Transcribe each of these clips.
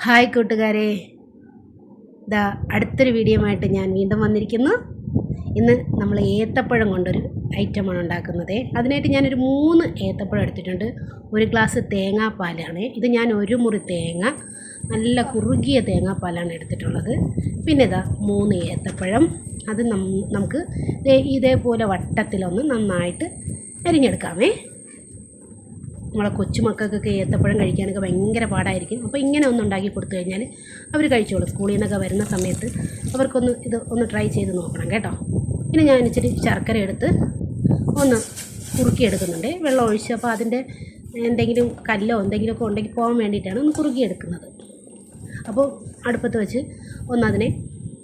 Hi കൂട്ടുകാരെ, ഇതാ അടുത്തൊരു വീഡിയോ ആയിട്ട് ഞാൻ വീണ്ടും വന്നിരിക്കുന്നു. ഇന്ന് നമ്മൾ ഏത്തപ്പഴം കൊണ്ടൊരു ഐറ്റമാണ് ഉണ്ടാക്കുന്നത്. അതിനായിട്ട് ഞാനൊരു 3 ഏത്തപ്പഴം എടുത്തിട്ടുണ്ട്. ഒരു ഗ്ലാസ് തേങ്ങാപ്പാലാണ് ഇത്. ഞാൻ ഒരു മുറി തേങ്ങ, നല്ല കുറുകിയ തേങ്ങാപ്പാലാണ് എടുത്തിട്ടുള്ളത്. പിന്നെ ഇതാ 3 ഏത്തപ്പഴം. അത് നമുക്ക് ഇതേപോലെ വട്ടത്തിലൊന്ന് നന്നായിട്ട് അരിഞ്ഞെടുക്കാമേ. നമ്മളെ കൊച്ചുമക്കൾക്കൊക്കെ ഏത്തപ്പഴം കഴിക്കാനൊക്കെ ഭയങ്കര പാടായിരിക്കും. അപ്പോൾ ഇങ്ങനെ ഒന്ന് ഉണ്ടാക്കി കൊടുത്തു കഴിഞ്ഞാൽ അവർ കഴിച്ചോളും. സ്കൂളിൽ നിന്നൊക്കെ വരുന്ന സമയത്ത് അവർക്കൊന്ന് ഒന്ന് ട്രൈ ചെയ്ത് നോക്കണം കേട്ടോ. പിന്നെ ഞാൻ ഇച്ചിരി ശർക്കര എടുത്ത് ഒന്ന് കുറുക്കിയെടുക്കുന്നുണ്ട്, വെള്ളം ഒഴിച്ച്. അപ്പോൾ അതിൻ്റെ എന്തെങ്കിലും കല്ലോ എന്തെങ്കിലുമൊക്കെ ഉണ്ടെങ്കിൽ പോകാൻ വേണ്ടിയിട്ടാണ് ഒന്ന് കുറുക്കിയെടുക്കുന്നത്. അപ്പോൾ അടുപ്പത്ത് വെച്ച് ഒന്നതിനെ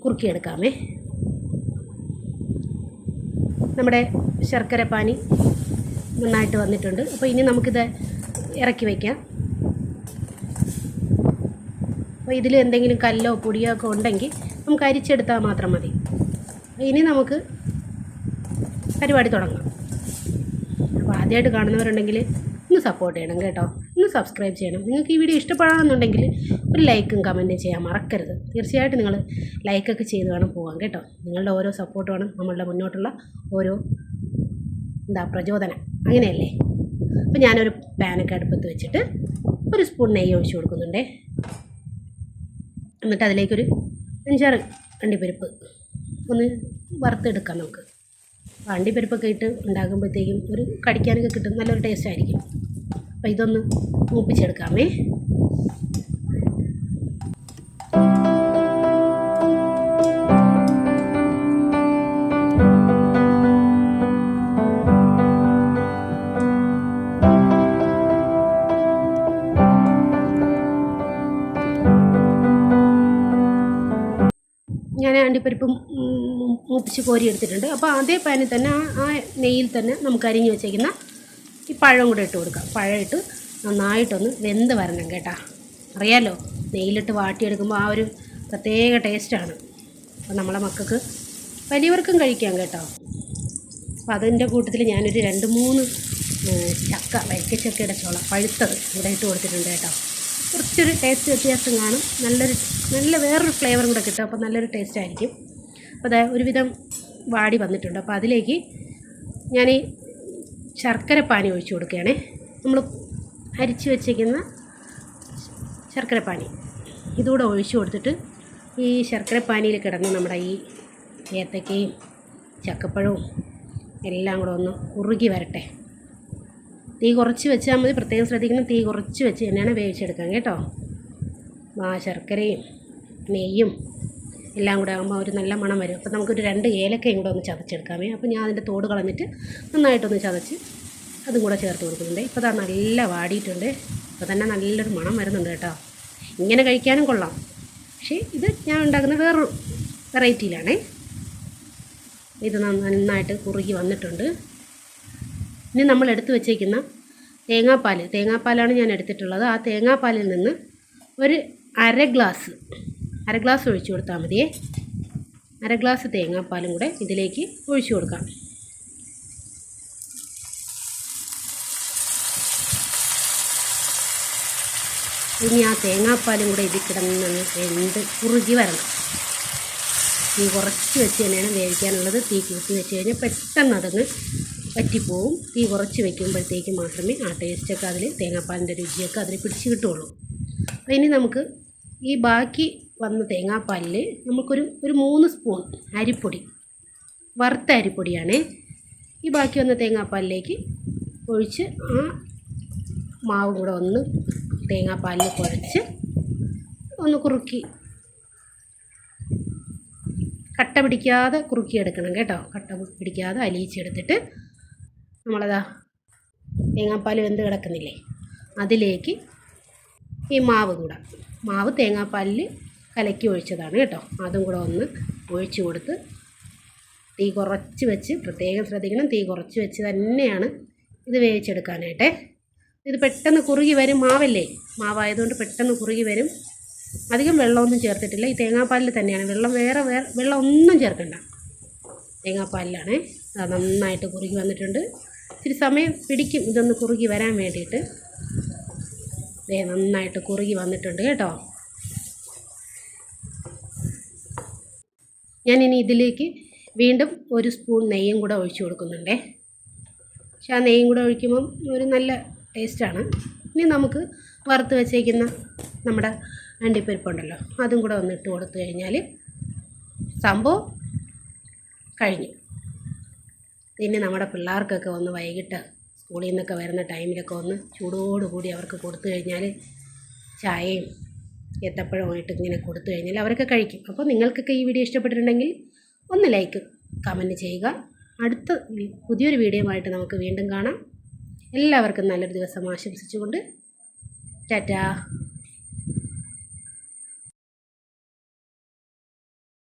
കുറുക്കിയെടുക്കാമേ. നമ്മുടെ ശർക്കര പാനി നന്നായിട്ട് വന്നിട്ടുണ്ട്. അപ്പോൾ ഇനി നമുക്കിത് ഇറക്കി വയ്ക്കാം. അപ്പോൾ ഇതിൽ എന്തെങ്കിലും കല്ലോ പൊടിയോ ഒക്കെ ഉണ്ടെങ്കിൽ നമുക്ക് അരിച്ചെടുത്താൽ മാത്രം മതി. ഇനി നമുക്ക് പരിപാടി തുടങ്ങാം. അപ്പോൾ ആദ്യമായിട്ട് കാണുന്നവരുണ്ടെങ്കിൽ ഒന്ന് സപ്പോർട്ട് ചെയ്യണം കേട്ടോ, ഒന്ന് സബ്സ്ക്രൈബ് ചെയ്യണം. നിങ്ങൾക്ക് ഈ വീഡിയോ ഇഷ്ടപ്പെടാമെന്നുണ്ടെങ്കിൽ ഒരു ലൈക്കും കമൻറ്റും ചെയ്യാൻ മറക്കരുത്. തീർച്ചയായിട്ടും നിങ്ങൾ ലൈക്കൊക്കെ ചെയ്ത് വേണം പോകാൻ കേട്ടോ. നിങ്ങളുടെ ഓരോ സപ്പോർട്ട് വേണം നമ്മളുടെ മുന്നോട്ടുള്ള ഓരോ പ്രചോദനം, അങ്ങനെയല്ലേ. അപ്പോൾ ഞാനൊരു പാനൊക്കെ അടുപ്പത്ത് വെച്ചിട്ട് ഒരു സ്പൂൺ നെയ്യ് ഒഴിച്ച് കൊടുക്കുന്നുണ്ട്. എന്നിട്ട് അതിലേക്കൊരു 5-6 അണ്ടിപ്പരിപ്പ് ഒന്ന് വറുത്തെടുക്കാം നമുക്ക്. അണ്ടിപ്പരിപ്പൊക്കെ ഇട്ട് ഉണ്ടാകുമ്പോഴത്തേക്കും ഒരു കടിക്കാനൊക്കെ കിട്ടും, നല്ലൊരു ടേസ്റ്റ് ആയിരിക്കും. അപ്പോൾ ഇതൊന്ന് മൂപ്പിച്ചെടുക്കാമേ. ഞാൻ അണ്ടിപ്പരിപ്പ് മൂപ്പിച്ച് കോരി എടുത്തിട്ടുണ്ട്. അപ്പോൾ അതേ പാനിൽ തന്നെ ആ നെയ്യിൽ തന്നെ നമുക്ക് അരിഞ്ഞ് വെച്ചേക്കുന്ന ഈ പഴം കൂടെ ഇട്ട് കൊടുക്കാം. പഴം ഇട്ട് നന്നായിട്ടൊന്ന് വെന്ത് വരണം കേട്ടോ. അറിയാമല്ലോ, നെയ്യിലിട്ട് വാട്ടിയെടുക്കുമ്പോൾ ആ ഒരു പ്രത്യേക ടേസ്റ്റാണ്. അപ്പോൾ നമ്മളെ മക്കൾക്ക് വലിയവർക്കും കഴിക്കാം കേട്ടോ. അപ്പോൾ അതിൻ്റെ കൂട്ടത്തിൽ ഞാനൊരു 2-3 ചക്ക, വരിക്കച്ചക്കയുടെ ചോള പഴുത്തത് ഇവിടെ ഇട്ട് കൊടുത്തിട്ടുണ്ട് കേട്ടോ. കുറച്ചൊരു ടേസ്റ്റ് വ്യത്യാസം കാണും, നല്ല വേറൊരു ഫ്ലേവറും കൂടെ കിട്ടും. അപ്പോൾ നല്ലൊരു ടേസ്റ്റ് ആയിരിക്കും. അപ്പോൾ അത് ഒരുവിധം വാടി വന്നിട്ടുണ്ട്. അപ്പോൾ അതിലേക്ക് ഞാൻ ഈ ശർക്കര പാനി ഒഴിച്ചു കൊടുക്കുകയാണേ. നമ്മൾ അരിച്ച് വെച്ചിരിക്കുന്ന ശർക്കര പാനി ഇതുകൂടെ ഒഴിച്ചു കൊടുത്തിട്ട് ഈ ശർക്കര പാനിയിൽ കിടന്ന് നമ്മുടെ ഈ ഏത്തക്കയും ചക്കപ്പഴവും എല്ലാം കൂടെ ഒന്ന് ഉറുകി വരട്ടെ. തീ കുറച്ച് വെച്ചാൽ മതി, പ്രത്യേകം ശ്രദ്ധിക്കണം. തീ കുറച്ച് വെച്ച് തന്നെയാണ് വേവിച്ചെടുക്കാം കേട്ടോ. ആ ശർക്കരയും നെയ്യും എല്ലാം കൂടെ ആകുമ്പോൾ ഒരു നല്ല മണം വരും. അപ്പോൾ നമുക്കൊരു 2 ഏലക്കയും കൂടെ ഒന്ന് ചതച്ചെടുക്കാമേ. അപ്പോൾ ഞാൻ അതിൻ്റെ തോട് കളഞ്ഞിട്ട് നന്നായിട്ടൊന്ന് ചതച്ച് അതും കൂടെ ചേർത്ത് കൊടുക്കുന്നുണ്ട്. ഇപ്പോൾ അതാ നല്ല വാടിയിട്ടുണ്ട്. അപ്പോൾ തന്നെ നല്ലൊരു മണം വരുന്നുണ്ട് കേട്ടോ. ഇങ്ങനെ കഴിക്കാനും കൊള്ളാം. പക്ഷേ ഇത് ഞാൻ ഉണ്ടാക്കുന്ന വേറൊരു വെറൈറ്റിയിലാണേ. ഇത് നന്നായിട്ട് കുറുകി വന്നിട്ടുണ്ട്. ഇനി നമ്മൾ എടുത്ത് വെച്ചേക്കുന്ന തേങ്ങാപ്പാലാണ് ഞാൻ എടുത്തിട്ടുള്ളത്. ആ തേങ്ങാപ്പാലിൽ നിന്ന് ഒരു അര ഗ്ലാസ് ഒഴിച്ചു കൊടുത്താൽ മതിയേ. അര ഗ്ലാസ് തേങ്ങാപ്പാലും കൂടെ ഇതിലേക്ക് ഒഴിച്ചു കൊടുക്കാം. ഇനി ആ തേങ്ങാപ്പാലും കൂടെ ഇതിൽ കിടന്ന് വെന്ത് കുറുകി വരണം. തീ കുറച്ച് വെച്ച് തന്നെയാണ് വേവിക്കാനുള്ളത്. തീ കൂട്ടി വെച്ച് കഴിഞ്ഞാൽ പെട്ടെന്ന് അതങ്ങ് വറ്റിപ്പോവും. തീ കുറച്ച് വയ്ക്കുമ്പോഴത്തേക്ക് മാത്രമേ ആ ടേസ്റ്റൊക്കെ അതിൽ, തേങ്ങാപ്പാലിൻ്റെ രുചിയൊക്കെ അതിൽ പിടിച്ച് കിട്ടുള്ളൂ. അപ്പോൾ ഇനി നമുക്ക് ഈ ബാക്കി വന്ന തേങ്ങാപ്പാലിൽ നമുക്കൊരു 3 സ്പൂൺ അരിപ്പൊടി, വറുത്ത അരിപ്പൊടിയാണ് ഈ ബാക്കി വന്ന തേങ്ങാപ്പാലിലേക്ക് ഒഴിച്ച് ആ മാവും കൂടെ ഒന്ന് തേങ്ങാപ്പാലിൽ കുഴച്ച് ഒന്ന് കുറുക്കി, കട്ട പിടിക്കാതെ കുറുക്കിയെടുക്കണം കേട്ടോ. കട്ട പിടിക്കാതെ അലിയിച്ചെടുത്തിട്ട് നമ്മളതാ തേങ്ങാപ്പാൽ വെന്ത് കിടക്കുന്നില്ലേ, അതിലേക്ക് ഈ മാവ് തേങ്ങാപ്പാലിൽ കലക്കി ഒഴിച്ചതാണ് കേട്ടോ. അതും കൂടെ ഒന്ന് ഒഴിച്ച് കൊടുത്ത് തീ കുറച്ച് വെച്ച്, പ്രത്യേകം ശ്രദ്ധിക്കണം, തീ കുറച്ച് വെച്ച് തന്നെയാണ് ഇത് വേവിച്ചെടുക്കാനായിട്ടേ. ഇത് പെട്ടെന്ന് കുറുകി വരും. മാവായതുകൊണ്ട് പെട്ടെന്ന് കുറുകി വരും. അധികം വെള്ളമൊന്നും ചേർത്തിട്ടില്ല. ഈ തേങ്ങാപ്പാലിൽ തന്നെയാണ് വെള്ളം, വേറെ വെള്ളം ഒന്നും ചേർക്കണ്ട. തേങ്ങാപ്പാലിലാണ്. അത് നന്നായിട്ട് കുറുകി വന്നിട്ടുണ്ട്. ഇത്തിരി സമയം പിടിക്കും ഇതൊന്ന് കുറുകി വരാൻ വേണ്ടിയിട്ട്. നന്നായിട്ട് കുറുകി വന്നിട്ടുണ്ട് കേട്ടോ. ഞാനിനി ഇതിലേക്ക് വീണ്ടും ഒരു സ്പൂൺ നെയ്യും കൂടെ ഒഴിച്ചു കൊടുക്കുന്നുണ്ടേ. പക്ഷെ ആ നെയ്യും കൂടെ ഒഴിക്കുമ്പം ഒരു നല്ല ടേസ്റ്റാണ്. ഇനി നമുക്ക് വറുത്ത് വെച്ചേക്കുന്ന നമ്മുടെ അണ്ടിപ്പരിപ്പുണ്ടല്ലോ, അതും കൂടെ ഒന്ന് ഇട്ട് കൊടുത്തു കഴിഞ്ഞാൽ സംഭവം കഴിഞ്ഞു. പിന്നെ നമ്മുടെ പിള്ളേർക്കൊക്കെ ഒന്ന് വൈകിട്ട് സ്കൂളിൽ നിന്നൊക്കെ വരുന്ന ടൈമിലൊക്കെ ഒന്ന് ചൂടോടുകൂടി അവർക്ക് കൊടുത്തു കഴിഞ്ഞാൽ ചായയും ഏത്തപ്പഴമായിട്ട് ഇങ്ങനെ കൊടുത്തു കഴിഞ്ഞാൽ അവരൊക്കെ കഴിക്കും. അപ്പോൾ നിങ്ങൾക്കൊക്കെ ഈ വീഡിയോ ഇഷ്ടപ്പെട്ടിട്ടുണ്ടെങ്കിൽ ഒന്ന് ലൈക്ക് കമൻറ്റ് ചെയ്യുക. അടുത്ത പുതിയൊരു വീഡിയോയുമായിട്ട് നമുക്ക് വീണ്ടും കാണാം. എല്ലാവർക്കും നല്ലൊരു ദിവസം ആശംസിച്ചുകൊണ്ട് ടാറ്റാ.